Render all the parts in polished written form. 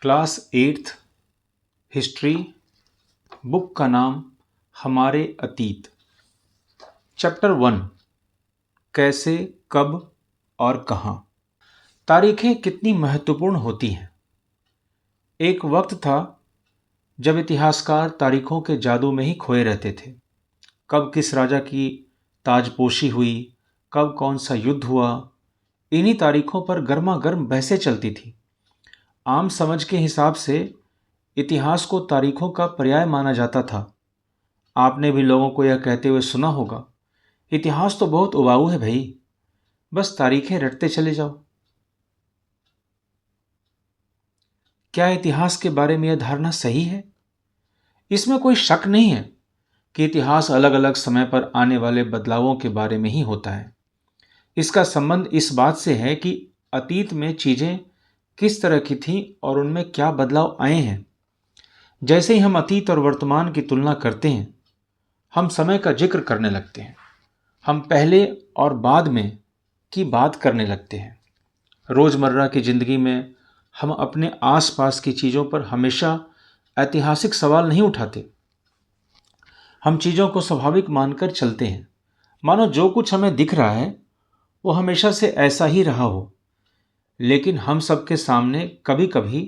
Class 8th history. Book का नाम हमारे अतीत। चैप्टर 1 कैसे, कब और कहाँ। तारीखें कितनी महत्वपूर्ण होती हैं। एक वक्त था जब इतिहासकार तारीखों के जादू में ही खोए रहते थे। कब किस राजा की ताजपोशी हुई, कब कौन सा युद्ध हुआ, इन्हीं तारीखों पर गर्मा गर्म बहसें चलती थी। आम समझ के हिसाब से इतिहास को तारीखों का पर्याय माना जाता था। आपने भी लोगों को यह कहते हुए सुना होगा, इतिहास तो बहुत उबाऊ है भाई, बस तारीखें रटते चले जाओ। क्या इतिहास के बारे में यह धारणा सही है? इसमें कोई शक नहीं है कि इतिहास अलग अलग समय पर आने वाले बदलावों के बारे में ही होता है। इसका संबंध इस बात से है कि अतीत में चीजें किस तरह की थीं और उनमें क्या बदलाव आए हैं। जैसे ही हम अतीत और वर्तमान की तुलना करते हैं, हम समय का जिक्र करने लगते हैं। हम पहले और बाद में की बात करने लगते हैं। रोजमर्रा की जिंदगी में हम अपने आसपास की चीजों पर हमेशा ऐतिहासिक सवाल नहीं उठाते। हम चीजों को स्वाभाविक मानकर चलते हैं, मानो जो कुछ हमें दिख रहा है वो हमेशा से ऐसा ही रहा हो। लेकिन हम सबके सामने कभी कभी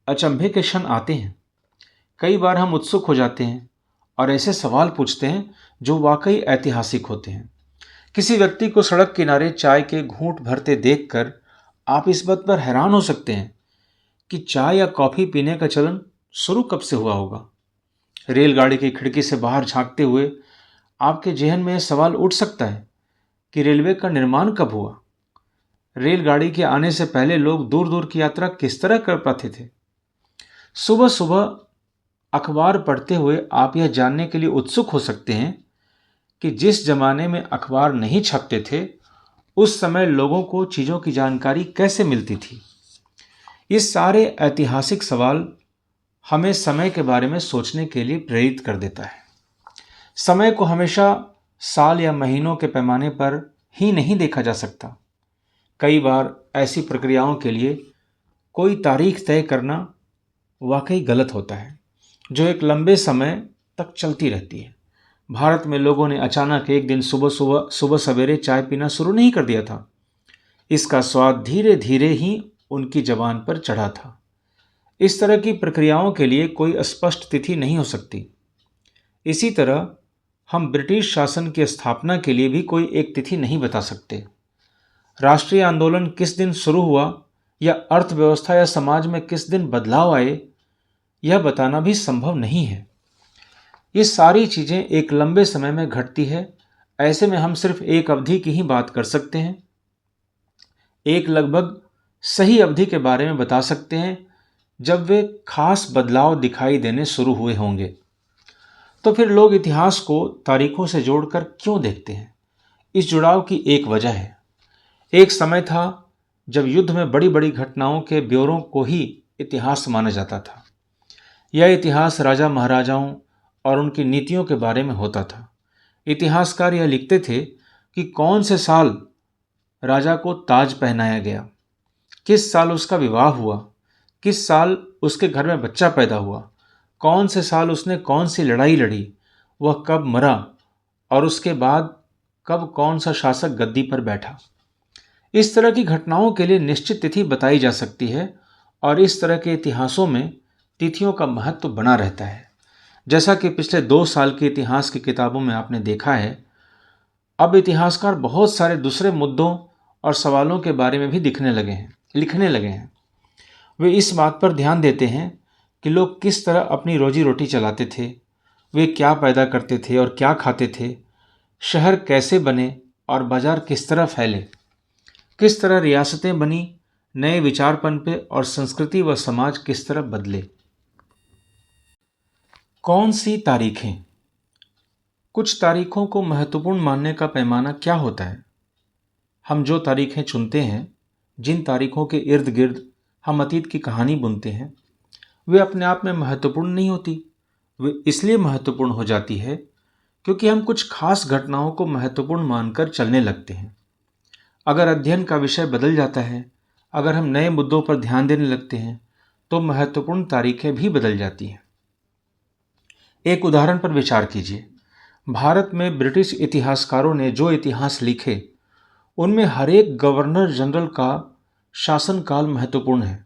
अचंभे के क्षण आते हैं। कई बार हम उत्सुक हो जाते हैं और ऐसे सवाल पूछते हैं जो वाकई ऐतिहासिक होते हैं। किसी व्यक्ति को सड़क किनारे चाय के घूंट भरते देखकर आप इस बात पर हैरान हो सकते हैं कि चाय या कॉफी पीने का चलन शुरू कब से हुआ होगा। रेलगाड़ी की खिड़की से बाहर झांकते हुए आपके जेहन में यह सवाल उठ सकता है कि रेलवे का निर्माण कब हुआ। रेलगाड़ी के आने से पहले लोग दूर दूर की यात्रा किस तरह कर पाते थे। सुबह सुबह अखबार पढ़ते हुए आप यह जानने के लिए उत्सुक हो सकते हैं कि जिस जमाने में अखबार नहीं छपते थे, उस समय लोगों को चीजों की जानकारी कैसे मिलती थी। ये सारे ऐतिहासिक सवाल हमें समय के बारे में सोचने के लिए प्रेरित कर देता है। समय को हमेशा साल या महीनों के पैमाने पर ही नहीं देखा जा सकता। कई बार ऐसी प्रक्रियाओं के लिए कोई तारीख तय करना वाकई गलत होता है, जो एक लंबे समय तक चलती रहती है। भारत में लोगों ने अचानक एक दिन सुबह सवेरे चाय पीना शुरू नहीं कर दिया था। इसका स्वाद धीरे धीरे ही उनकी जबान पर चढ़ा था। इस तरह की प्रक्रियाओं के लिए कोई स्पष्ट तिथि नहीं हो सकती। इसी तरह हम ब्रिटिश शासन की स्थापना के लिए भी कोई एक तिथि नहीं बता सकते। राष्ट्रीय आंदोलन किस दिन शुरू हुआ या अर्थव्यवस्था या समाज में किस दिन बदलाव आए, यह बताना भी संभव नहीं है। ये सारी चीजें एक लंबे समय में घटती है। ऐसे में हम सिर्फ एक अवधि की ही बात कर सकते हैं। एक लगभग सही अवधि के बारे में बता सकते हैं जब वे खास बदलाव दिखाई देने शुरू हुए होंगे। तो फिर लोग इतिहास को तारीखों से जोड़कर क्यों देखते हैं? इस जुड़ाव की एक वजह है। एक समय था जब युद्ध में बड़ी बड़ी घटनाओं के ब्यौरों को ही इतिहास माना जाता था। यह इतिहास राजा महाराजाओं और उनकी नीतियों के बारे में होता था। इतिहासकार यह लिखते थे कि कौन से साल राजा को ताज पहनाया गया, किस साल उसका विवाह हुआ, किस साल उसके घर में बच्चा पैदा हुआ, कौन से साल उसने कौन सी लड़ाई लड़ी, वह कब मरा और उसके बाद कब कौन सा शासक गद्दी पर बैठा। इस तरह की घटनाओं के लिए निश्चित तिथि बताई जा सकती है और इस तरह के इतिहासों में तिथियों का महत्व बना रहता है। जैसा कि पिछले 2 साल के इतिहास की किताबों में आपने देखा है, अब इतिहासकार बहुत सारे दूसरे मुद्दों और सवालों के बारे में भी लिखने लगे हैं। वे इस बात पर ध्यान देते हैं कि लोग किस तरह अपनी रोजी रोटी चलाते थे, वे क्या पैदा करते थे और क्या खाते थे, शहर कैसे बने और बाजार किस तरह फैले, किस तरह रियासतें बनी, नए विचार पनपे और संस्कृति व समाज किस तरह बदले। कौन सी तारीखें? कुछ तारीखों को महत्वपूर्ण मानने का पैमाना क्या होता है? हम जो तारीखें चुनते हैं, जिन तारीखों के इर्द गिर्द हम अतीत की कहानी बुनते हैं, वे अपने आप में महत्वपूर्ण नहीं होती। वे इसलिए महत्वपूर्ण हो जाती है क्योंकि हम कुछ खास घटनाओं को महत्वपूर्ण मानकर चलने लगते हैं। अगर अध्ययन का विषय बदल जाता है, अगर हम नए मुद्दों पर ध्यान देने लगते हैं, तो महत्वपूर्ण तारीखें भी बदल जाती हैं। एक उदाहरण पर विचार कीजिए। भारत में ब्रिटिश इतिहासकारों ने जो इतिहास लिखे, उनमें हर एक गवर्नर जनरल का शासनकाल महत्वपूर्ण है।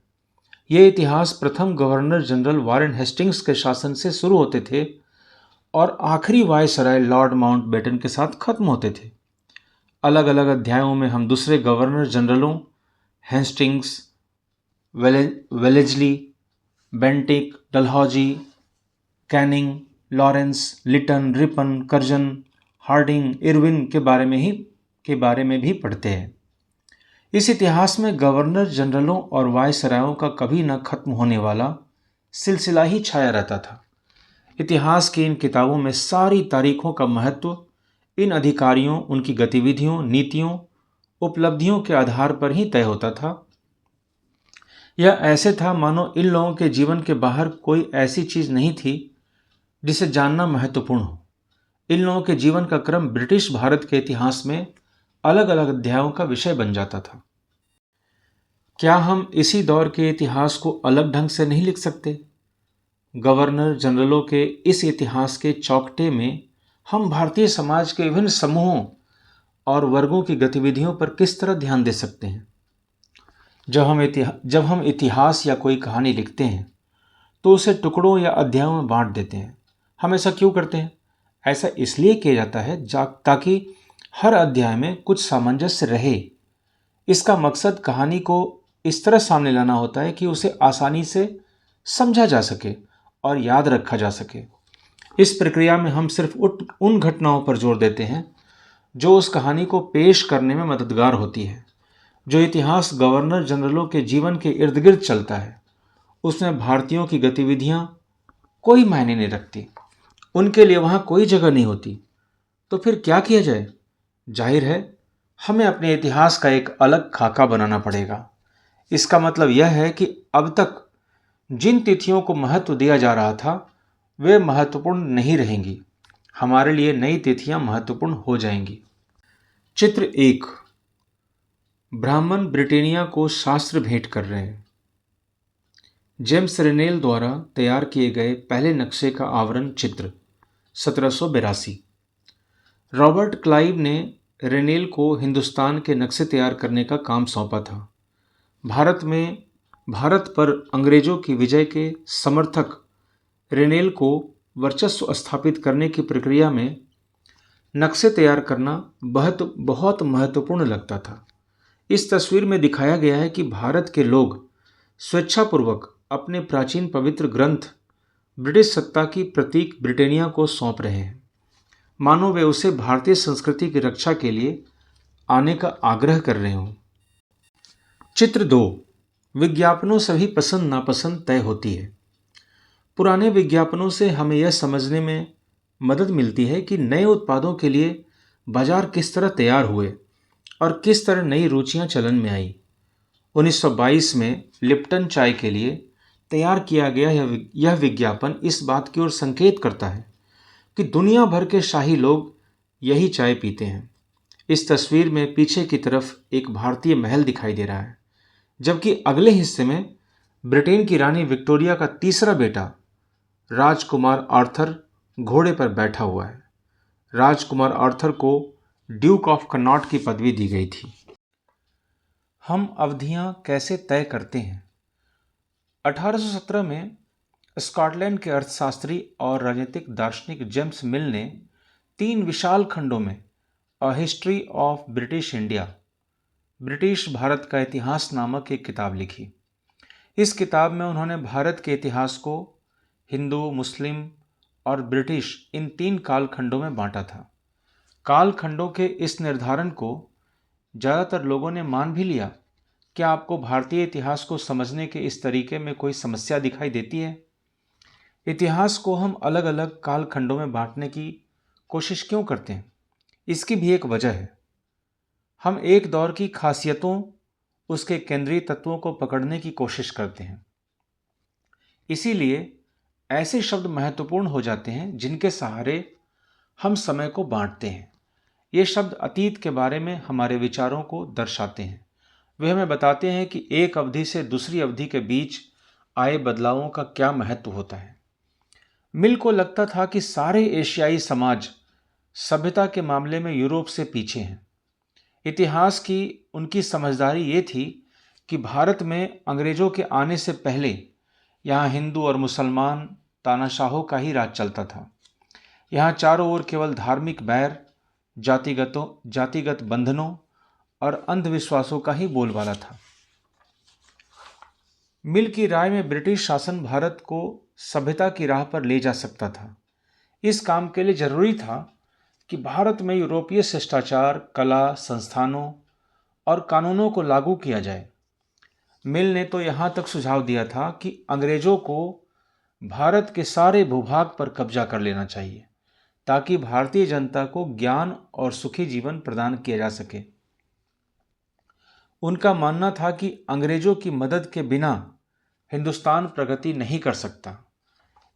ये इतिहास प्रथम गवर्नर जनरल वारेन हेस्टिंग्स के शासन से शुरू होते थे और आखिरी वायसराय लॉर्ड माउंटबेटन के साथ खत्म होते थे। अलग अलग अध्यायों में हम दूसरे गवर्नर जनरलों, Hastings, Wellesley, Bentinck, Dalhousie, Canning, Lawrence, Lytton, Ripon, Curzon, Hardinge, Irwin के बारे में भी पढ़ते हैं। इस इतिहास में गवर्नर जनरलों और वायसरायों का कभी न खत्म होने वाला सिलसिला ही छाया रहता था। इतिहास की इन किताबों में सारी तारीखों का महत्व इन अधिकारियों, उनकी गतिविधियों, नीतियों, उपलब्धियों के आधार पर ही तय होता था। यह ऐसे था मानो इन लोगों के जीवन के बाहर कोई ऐसी चीज नहीं थी जिसे जानना महत्वपूर्ण हो। इन लोगों के जीवन का क्रम ब्रिटिश भारत के इतिहास में अलग अलग अध्यायों का विषय बन जाता था। क्या हम इसी दौर के इतिहास को अलग ढंग से नहीं लिख सकते? गवर्नर जनरलों के इस इतिहास के चौखटे में हम भारतीय समाज के विभिन्न समूहों और वर्गों की गतिविधियों पर किस तरह ध्यान दे सकते हैं? जब हम इतिहास या कोई कहानी लिखते हैं तो उसे टुकड़ों या अध्यायों में बांट देते हैं। हम ऐसा क्यों करते हैं? ऐसा इसलिए किया जाता है ताकि हर अध्याय में कुछ सामंजस्य रहे। इसका मकसद कहानी को इस तरह सामने लाना होता है कि उसे आसानी से समझा जा सके और याद रखा जा सके। इस प्रक्रिया में हम सिर्फ उन घटनाओं पर जोर देते हैं जो उस कहानी को पेश करने में मददगार होती है। जो इतिहास गवर्नर जनरलों के जीवन के इर्द गिर्द चलता है, उसमें भारतीयों की गतिविधियां कोई मायने नहीं रखती, उनके लिए वहां कोई जगह नहीं होती। तो फिर क्या किया जाए? जाहिर है, हमें अपने इतिहास का एक अलग खाका बनाना पड़ेगा। इसका मतलब यह है कि अब तक जिन तिथियों को महत्व दिया जा रहा था, वे महत्वपूर्ण नहीं रहेंगी। हमारे लिए नई तिथियां महत्वपूर्ण हो जाएंगी। चित्र 1। ब्राह्मण ब्रिटेनिया को शास्त्र भेंट कर रहे हैं। जेम्स रेनेल द्वारा तैयार किए गए पहले नक्शे का आवरण चित्र 1782। रॉबर्ट क्लाइव ने रेनेल को हिंदुस्तान के नक्शे तैयार करने का काम सौंपा था। भारत पर अंग्रेजों की विजय के समर्थक रेनेल को वर्चस्व स्थापित करने की प्रक्रिया में नक्शे तैयार करना बहुत महत्वपूर्ण लगता था। इस तस्वीर में दिखाया गया है कि भारत के लोग स्वेच्छापूर्वक अपने प्राचीन पवित्र ग्रंथ ब्रिटिश सत्ता की प्रतीक ब्रिटेनिया को सौंप रहे हैं, मानो वे उसे भारतीय संस्कृति की रक्षा के लिए आने का आग्रह कर रहे हों। चित्र 2। विज्ञापनों से भी पसंद नापसंद तय होती है। पुराने विज्ञापनों से हमें यह समझने में मदद मिलती है कि नए उत्पादों के लिए बाजार किस तरह तैयार हुए और किस तरह नई रुचियां चलन में आई। 1922 में लिप्टन चाय के लिए तैयार किया गया यह विज्ञापन इस बात की ओर संकेत करता है कि दुनिया भर के शाही लोग यही चाय पीते हैं। इस तस्वीर में पीछे की तरफ एक भारतीय महल दिखाई दे रहा है, जबकि अगले हिस्से में ब्रिटेन की रानी विक्टोरिया का तीसरा बेटा राजकुमार आर्थर घोड़े पर बैठा हुआ है। राजकुमार आर्थर को ड्यूक ऑफ कनॉट की पदवी दी गई थी। हम अवधियां कैसे तय करते हैं? 1817 में स्कॉटलैंड के अर्थशास्त्री और राजनीतिक दार्शनिक जेम्स मिल ने 3 विशाल खंडों में a history of British India, British Bharat का इतिहास नामक एक किताब लिखी। इस किताब में उन्होंने भारत के इतिहास को हिंदू, मुस्लिम और ब्रिटिश इन 3 कालखंडों में बांटा था। कालखंडों के इस निर्धारण को ज़्यादातर लोगों ने मान भी लिया। क्या आपको भारतीय इतिहास को समझने के इस तरीके में कोई समस्या दिखाई देती है? इतिहास को हम अलग अलग कालखंडों में बांटने की कोशिश क्यों करते हैं? इसकी भी एक वजह है। हम एक दौर की खासियतों, उसके केंद्रीय तत्वों को पकड़ने की कोशिश करते हैं। इसीलिए ऐसे शब्द महत्वपूर्ण हो जाते हैं जिनके सहारे हम समय को बांटते हैं। ये शब्द अतीत के बारे में हमारे विचारों को दर्शाते हैं। वे हमें बताते हैं कि एक अवधि से दूसरी अवधि के बीच आए बदलावों का क्या महत्व होता है। मिल को लगता था कि सारे एशियाई समाज सभ्यता के मामले में यूरोप से पीछे हैं। इतिहास की उनकी समझदारी ये थी कि भारत में अंग्रेजों के आने से पहले यहाँ हिंदू और मुसलमान तानाशाहों का ही राज चलता था। यहाँ चारों ओर केवल धार्मिक बैर, जातिगत बंधनों और अंधविश्वासों का ही बोलबाला था। मिल की राय में ब्रिटिश शासन भारत को सभ्यता की राह पर ले जा सकता था। इस काम के लिए जरूरी था कि भारत में यूरोपीय शिष्टाचार, कला, संस्थानों और कानूनों को लागू किया जाए। मिल ने तो यहाँ तक सुझाव दिया था कि अंग्रेजों को भारत के सारे भूभाग पर कब्जा कर लेना चाहिए ताकि भारतीय जनता को ज्ञान और सुखी जीवन प्रदान किया जा सके। उनका मानना था कि अंग्रेजों की मदद के बिना हिंदुस्तान प्रगति नहीं कर सकता।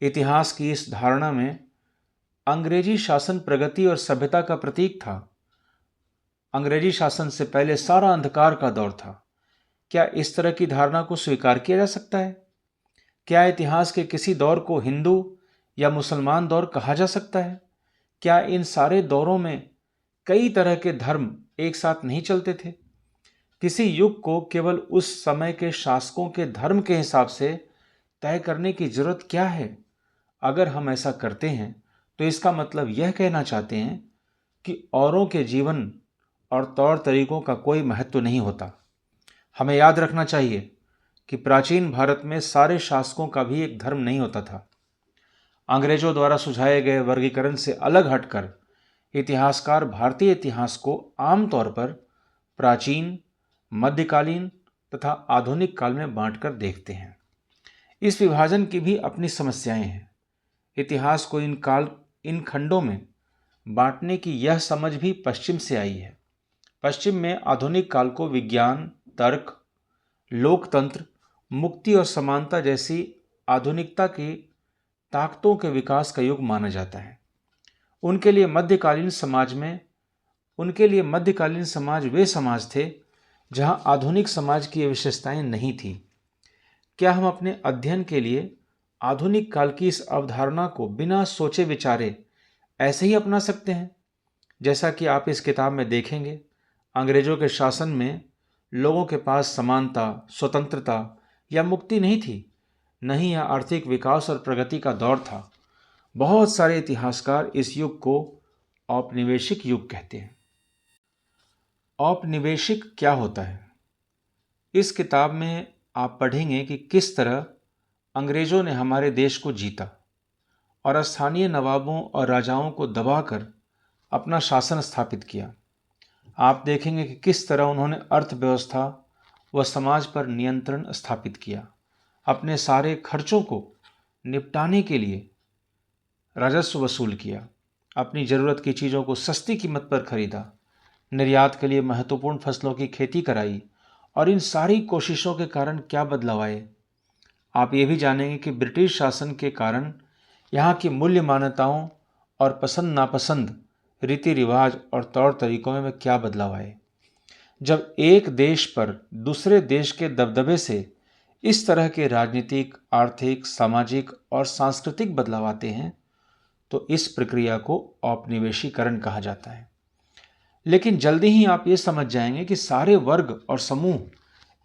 इतिहास की इस धारणा में अंग्रेजी शासन प्रगति और सभ्यता का प्रतीक था। अंग्रेजी शासन से पहले सारा अंधकार का दौर था। क्या इस तरह की धारणा को स्वीकार किया जा सकता है? क्या इतिहास के किसी दौर को हिंदू या मुसलमान दौर कहा जा सकता है? क्या इन सारे दौरों में कई तरह के धर्म एक साथ नहीं चलते थे? किसी युग को केवल उस समय के शासकों के धर्म के हिसाब से तय करने की जरूरत क्या है? अगर हम ऐसा करते हैं तो इसका मतलब यह कहना चाहते हैं कि औरों के जीवन और तौर तरीकों का कोई महत्व नहीं होता। हमें याद रखना चाहिए कि प्राचीन भारत में सारे शासकों का भी एक धर्म नहीं होता था। अंग्रेजों द्वारा सुझाए गए वर्गीकरण से अलग हटकर इतिहासकार भारतीय इतिहास को आमतौर पर प्राचीन, मध्यकालीन तथा आधुनिक काल में बांटकर देखते हैं। इस विभाजन की भी अपनी समस्याएं हैं। इतिहास को इन खंडों में बांटने की यह समझ भी पश्चिम से आई है। पश्चिम में आधुनिक काल को विज्ञान, तर्क, लोकतंत्र, मुक्ति और समानता जैसी आधुनिकता की ताकतों के विकास का युग माना जाता है। उनके लिए मध्यकालीन समाज वे समाज थे जहां आधुनिक समाज की विशेषताएं नहीं थी। क्या हम अपने अध्ययन के लिए आधुनिक काल की इस अवधारणा को बिना सोचे विचारे ऐसे ही अपना सकते हैं? जैसा कि आप इस किताब में देखेंगे, अंग्रेजों के शासन में लोगों के पास समानता, स्वतंत्रता या मुक्ति नहीं थी। नहीं, यह आर्थिक विकास और प्रगति का दौर था। बहुत सारे इतिहासकार इस युग को औपनिवेशिक युग कहते हैं। औपनिवेशिक क्या होता है? इस किताब में आप पढ़ेंगे कि किस तरह अंग्रेजों ने हमारे देश को जीता और स्थानीय नवाबों और राजाओं को दबाकर अपना शासन स्थापित किया। आप देखेंगे कि किस तरह उन्होंने अर्थव्यवस्था व समाज पर नियंत्रण स्थापित किया। अपने सारे खर्चों को निपटाने के लिए राजस्व वसूल किया, अपनी ज़रूरत की चीज़ों को सस्ती कीमत पर खरीदा, निर्यात के लिए महत्वपूर्ण फसलों की खेती कराई। और इन सारी कोशिशों के कारण क्या बदलाव आए? आप ये भी जानेंगे कि ब्रिटिश शासन के कारण यहाँ की मूल्य मान्यताओं और पसंद नापसंद, रीति रिवाज और तौर तरीकों में क्या बदलाव आए। जब एक देश पर दूसरे देश के दबदबे से इस तरह के राजनीतिक, आर्थिक, सामाजिक और सांस्कृतिक बदलाव आते हैं तो इस प्रक्रिया को औपनिवेशीकरण कहा जाता है। लेकिन जल्दी ही आप ये समझ जाएंगे कि सारे वर्ग और समूह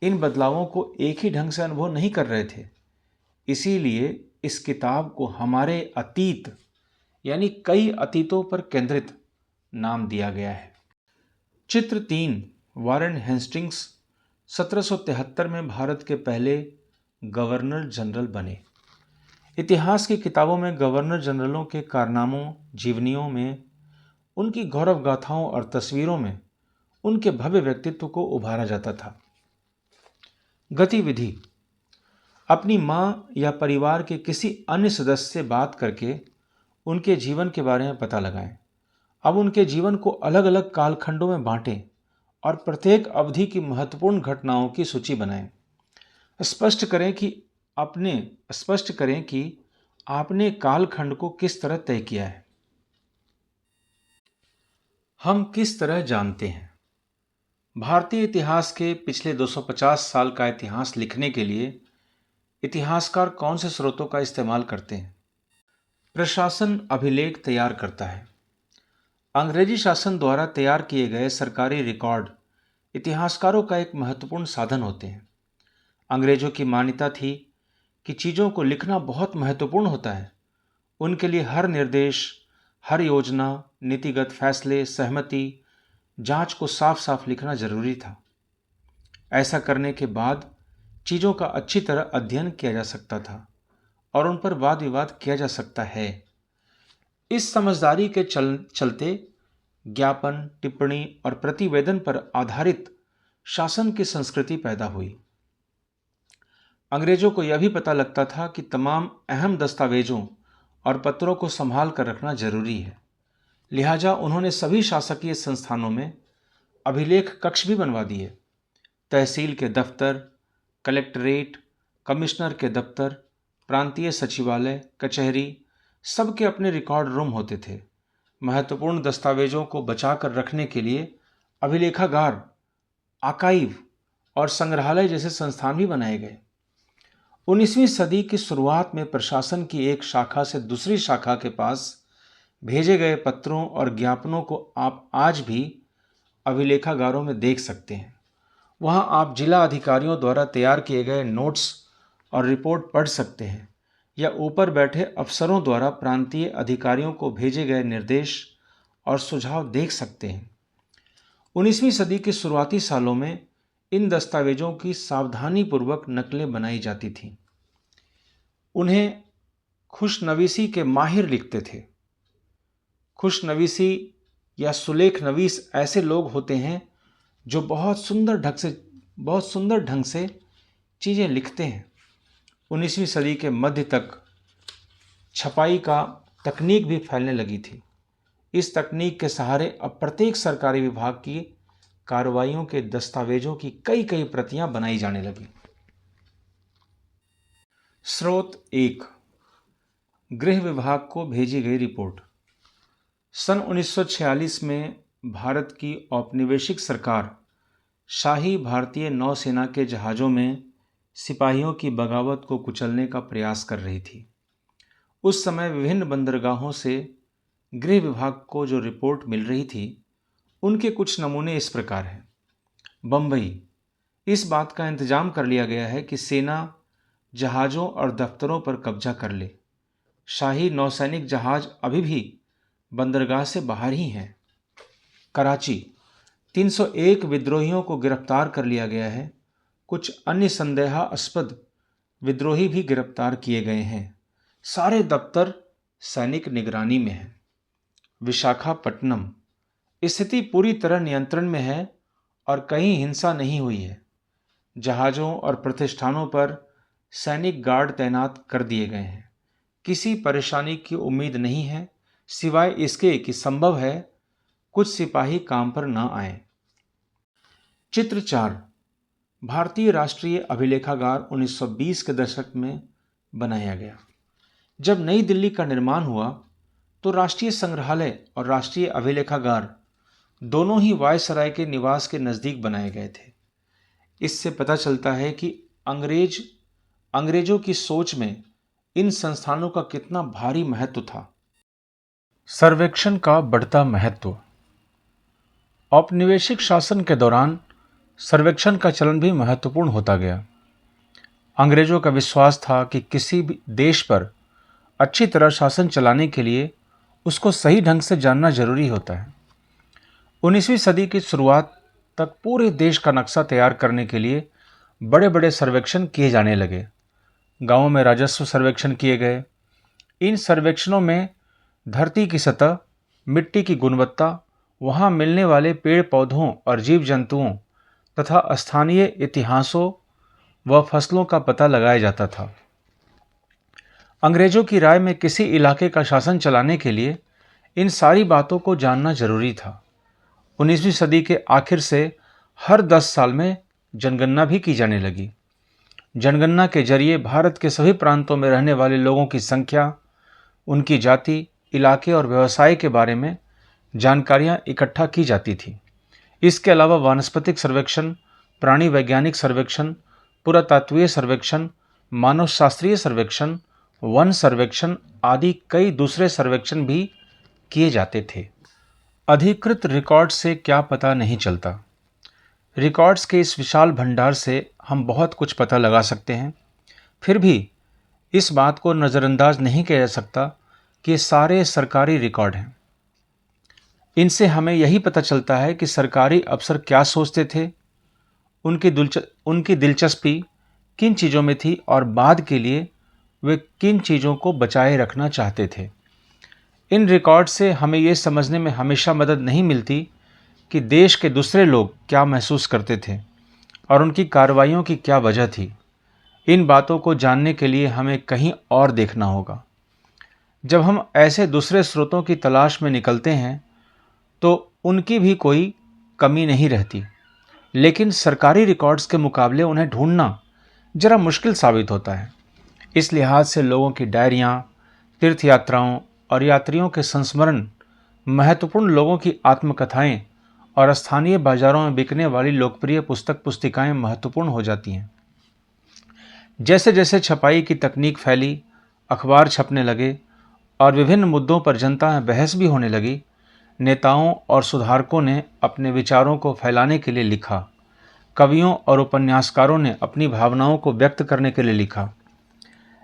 इन बदलावों को एक ही ढंग से अनुभव नहीं कर रहे थे। इसीलिए इस किताब को हमारे अतीत यानी कई अतीतों पर केंद्रित नाम दिया गया है। चित्र 3, वारेन हेस्टिंग्स 1773 में भारत के पहले गवर्नर जनरल बने। इतिहास की किताबों में गवर्नर जनरलों के कारनामों, जीवनियों में, उनकी गौरव गाथाओं और तस्वीरों में उनके भव्य व्यक्तित्व को उभारा जाता था। गतिविधि: अपनी माँ या परिवार के किसी अन्य सदस्य से बात करके उनके जीवन के बारे में पता लगाएं। अब उनके जीवन को अलग अलग कालखंडों में बांटें और प्रत्येक अवधि की महत्वपूर्ण घटनाओं की सूची बनाएं। स्पष्ट करें कि आपने कालखंड को किस तरह तय किया है। हम किस तरह जानते हैं? भारतीय इतिहास के पिछले 250 साल का इतिहास लिखने के लिए इतिहासकार कौन से स्रोतों का इस्तेमाल करते हैं? प्रशासन अभिलेख तैयार करता है। अंग्रेजी शासन द्वारा तैयार किए गए सरकारी रिकॉर्ड इतिहासकारों का एक महत्वपूर्ण साधन होते हैं। अंग्रेजों की मान्यता थी कि चीज़ों को लिखना बहुत महत्वपूर्ण होता है। उनके लिए हर निर्देश, हर योजना, नीतिगत फैसले, सहमति, जांच को साफ साफ लिखना जरूरी था। ऐसा करने के बाद चीज़ों का अच्छी तरह अध्ययन किया जा सकता था और उन पर वाद विवाद किया जा सकता है। इस समझदारी के चलते ज्ञापन, टिप्पणी और प्रतिवेदन पर आधारित शासन की संस्कृति पैदा हुई। अंग्रेजों को यह भी पता लगता था कि तमाम अहम दस्तावेजों और पत्रों को संभाल कर रखना जरूरी है। लिहाजा उन्होंने सभी शासकीय संस्थानों में अभिलेख कक्ष भी बनवा दिए। तहसील के दफ्तर, कलेक्ट्रेट, कमिश्नर के दफ्तर, प्रांतीय सचिवालय, कचहरी, सबके अपने रिकॉर्ड रूम होते थे। महत्वपूर्ण दस्तावेजों को बचाकर रखने के लिए अभिलेखागार, आर्काइव और संग्रहालय जैसे संस्थान भी बनाए गए। 19वीं सदी की शुरुआत में प्रशासन की एक शाखा से दूसरी शाखा के पास भेजे गए पत्रों और ज्ञापनों को आप आज भी अभिलेखागारों में देख सकते हैं। वहां आप जिला अधिकारियों द्वारा तैयार किए गए नोट्स और रिपोर्ट पढ़ सकते हैं या ऊपर बैठे अफसरों द्वारा प्रांतीय अधिकारियों को भेजे गए निर्देश और सुझाव देख सकते हैं। 19वीं सदी के शुरुआती सालों में इन दस्तावेजों की सावधानीपूर्वक नकलें बनाई जाती थीं। उन्हें खुशनवीसी के माहिर लिखते थे। खुशनवीसी या सुलेख नवीस ऐसे लोग होते हैं जो बहुत सुंदर ढंग से चीज़ें लिखते हैं। 19वीं सदी के मध्य तक छपाई का तकनीक भी फैलने लगी थी। इस तकनीक के सहारे अब प्रत्येक सरकारी विभाग की कार्रवाइयों के दस्तावेजों की कई कई प्रतियां बनाई जाने लगी। स्रोत 1, गृह विभाग को भेजी गई रिपोर्ट। सन 1946 में भारत की औपनिवेशिक सरकार शाही भारतीय नौसेना के जहाज़ों में सिपाहियों की बगावत को कुचलने का प्रयास कर रही थी। उस समय विभिन्न बंदरगाहों से गृह विभाग को जो रिपोर्ट मिल रही थी, उनके कुछ नमूने इस प्रकार हैं। बम्बई, इस बात का इंतजाम कर लिया गया है कि सेना जहाज़ों और दफ्तरों पर कब्जा कर ले। शाही नौसैनिक जहाज़ अभी भी बंदरगाह से बाहर ही हैं। कराची, 301 विद्रोहियों को गिरफ्तार कर लिया गया है। कुछ अन्य संदेहास्पद विद्रोही भी गिरफ्तार किए गए हैं। सारे दफ्तर सैनिक निगरानी में हैं। विशाखापट्टनम, स्थिति पूरी तरह नियंत्रण में है और कहीं हिंसा नहीं हुई है। जहाज़ों और प्रतिष्ठानों पर सैनिक गार्ड तैनात कर दिए गए हैं। किसी परेशानी की उम्मीद नहीं है, सिवाय इसके कि संभव है कुछ सिपाही काम पर न आए। चित्र 4, भारतीय राष्ट्रीय अभिलेखागार 1920 के दशक में बनाया गया। जब नई दिल्ली का निर्माण हुआ तो राष्ट्रीय संग्रहालय और राष्ट्रीय अभिलेखागार दोनों ही वायसराय के निवास के नज़दीक बनाए गए थे। इससे पता चलता है कि अंग्रेजों की सोच में इन संस्थानों का कितना भारी महत्व था। सर्वेक्षण का बढ़ता महत्व। औपनिवेशिक शासन के दौरान सर्वेक्षण का चलन भी महत्वपूर्ण होता गया। अंग्रेजों का विश्वास था कि किसी भी देश पर अच्छी तरह शासन चलाने के लिए उसको सही ढंग से जानना जरूरी होता है। 19वीं सदी की शुरुआत तक पूरे देश का नक्शा तैयार करने के लिए बड़े बड़े सर्वेक्षण किए जाने लगे। गांवों में राजस्व सर्वेक्षण किए गए। इन सर्वेक्षणों में धरती की सतह, मिट्टी की गुणवत्ता, वहाँ मिलने वाले पेड़ पौधों और जीव जंतुओं तथा स्थानीय इतिहासों व फसलों का पता लगाया जाता था। अंग्रेजों की राय में किसी इलाके का शासन चलाने के लिए इन सारी बातों को जानना जरूरी था। 19वीं सदी के आखिर से हर 10 साल में जनगणना भी की जाने लगी। जनगणना के जरिए भारत के सभी प्रांतों में रहने वाले लोगों की संख्या, उनकी जाति, इलाके और व्यवसाय के बारे में जानकारियां इकट्ठा की जाती थी। इसके अलावा वानस्पतिक सर्वेक्षण, प्राणी वैज्ञानिक सर्वेक्षण, पुरातात्वीय सर्वेक्षण, मानव शास्त्रीय सर्वेक्षण, वन सर्वेक्षण आदि कई दूसरे सर्वेक्षण भी किए जाते थे। अधिकृत रिकॉर्ड से क्या पता नहीं चलता। रिकॉर्ड्स के इस विशाल भंडार से हम बहुत कुछ पता लगा सकते हैं, फिर भी इस बात को नज़रअंदाज नहीं किया जा सकता कि ये सारे सरकारी रिकॉर्ड हैं। इनसे हमें यही पता चलता है कि सरकारी अफसर क्या सोचते थे, उनकी दिलचस्पी किन चीज़ों में थी और बाद के लिए वे किन चीज़ों को बचाए रखना चाहते थे। इन रिकॉर्ड से हमें ये समझने में हमेशा मदद नहीं मिलती कि देश के दूसरे लोग क्या महसूस करते थे और उनकी कार्रवाइयों की क्या वजह थी। इन बातों को जानने के लिए हमें कहीं और देखना होगा। जब हम ऐसे दूसरे स्रोतों की तलाश में निकलते हैं तो उनकी भी कोई कमी नहीं रहती, लेकिन सरकारी रिकॉर्ड्स के मुकाबले उन्हें ढूंढना जरा मुश्किल साबित होता है। इस लिहाज से लोगों की डायरियाँ, तीर्थ यात्राओं और यात्रियों के संस्मरण, महत्वपूर्ण लोगों की आत्मकथाएं और स्थानीय बाजारों में बिकने वाली लोकप्रिय पुस्तिकाएं महत्वपूर्ण हो जाती हैं। जैसे जैसे छपाई की तकनीक फैली, अखबार छपने लगे और विभिन्न मुद्दों पर जनता में बहस भी होने लगी, नेताओं और सुधारकों ने अपने विचारों को फैलाने के लिए लिखा। कवियों और उपन्यासकारों ने अपनी भावनाओं को व्यक्त करने के लिए लिखा।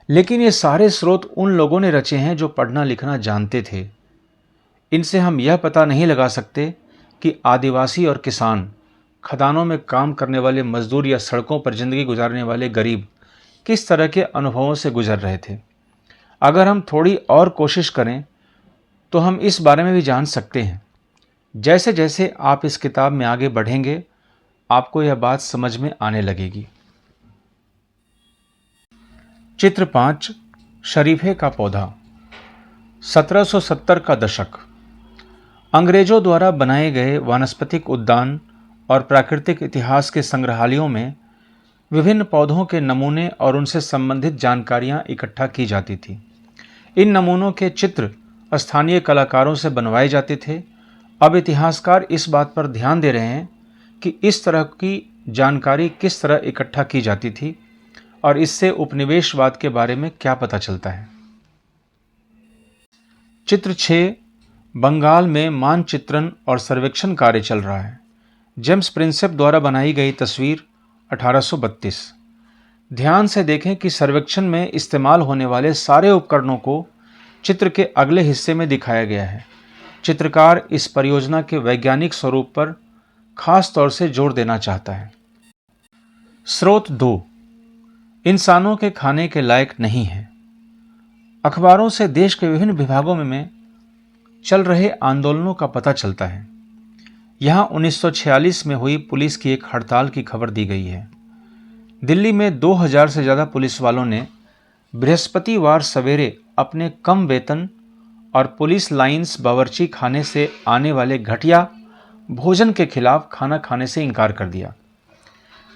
लेकिन ये सारे स्रोत उन लोगों ने रचे हैं जो पढ़ना लिखना जानते थे। इनसे हम यह पता नहीं लगा सकते कि आदिवासी और किसान, खदानों में काम करने वाले मजदूर या सड़कों पर जिंदगी गुजारने वाले गरीब किस तरह के अनुभवों से गुजर रहे थे। अगर हम थोड़ी और कोशिश करें तो हम इस बारे में भी जान सकते हैं। जैसे जैसे आप इस किताब में आगे बढ़ेंगे, आपको यह बात समझ में आने लगेगी। चित्र 5, शरीफे का पौधा। 1770 का दशक। अंग्रेजों द्वारा बनाए गए वानस्पतिक उद्यान और प्राकृतिक इतिहास के संग्रहालयों में विभिन्न पौधों के नमूने और उनसे संबंधित जानकारियां इकट्ठा की जाती थी। इन नमूनों के चित्र स्थानीय कलाकारों से बनवाए जाते थे। अब इतिहासकार इस बात पर ध्यान दे रहे हैं कि इस तरह की जानकारी किस तरह इकट्ठा की जाती थी और इससे उपनिवेशवाद के बारे में क्या पता चलता है। चित्र 6, बंगाल में मानचित्रण और सर्वेक्षण कार्य चल रहा है। जेम्स प्रिंसेप द्वारा बनाई गई तस्वीर 1832। ध्यान से देखें कि सर्वेक्षण में इस्तेमाल होने वाले सारे उपकरणों को चित्र के अगले हिस्से में दिखाया गया है। चित्रकार इस परियोजना के वैज्ञानिक स्वरूप पर खास तौर से जोर देना चाहता है। स्रोत 2, इंसानों के खाने के लायक नहीं है। अखबारों से देश के विभिन्न विभागों में चल रहे आंदोलनों का पता चलता है। यहाँ 1946 में हुई पुलिस की एक हड़ताल की खबर दी गई है। दिल्ली में 2000 से ज़्यादा पुलिस वालों ने बृहस्पतिवार सवेरे अपने कम वेतन और पुलिस लाइंस बावर्ची खाने से आने वाले घटिया भोजन के खिलाफ खाना खाने से इनकार कर दिया।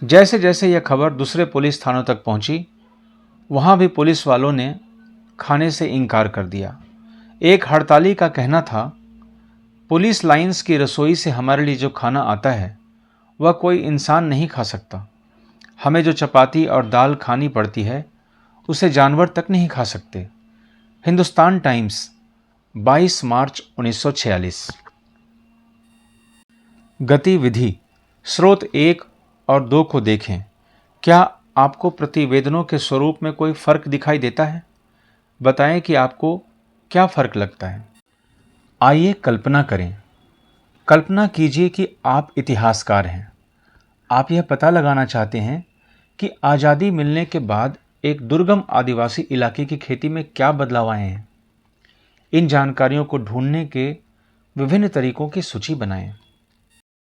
जैसे जैसे यह खबर दूसरे पुलिस थानों तक पहुंची, वहां भी पुलिस वालों ने खाने से इनकार कर दिया। एक हड़ताली का कहना था, पुलिस लाइंस की रसोई से हमारे लिए जो खाना आता है वह कोई इंसान नहीं खा सकता। हमें जो चपाती और दाल खानी पड़ती है उसे जानवर तक नहीं खा सकते। हिंदुस्तान टाइम्स, 22 मार्च 1946। गतिविधि। स्रोत 1 और 2 को देखें। क्या आपको प्रतिवेदनों के स्वरूप में कोई फर्क दिखाई देता है? बताएं कि आपको क्या फर्क लगता है। आइए कल्पना करें। कल्पना कीजिए कि आप इतिहासकार हैं। आप यह पता लगाना चाहते हैं कि आज़ादी मिलने के बाद एक दुर्गम आदिवासी इलाके की खेती में क्या बदलाव आए हैं। इन जानकारियों को ढूंढने के विभिन्न तरीकों की सूची बनाएं।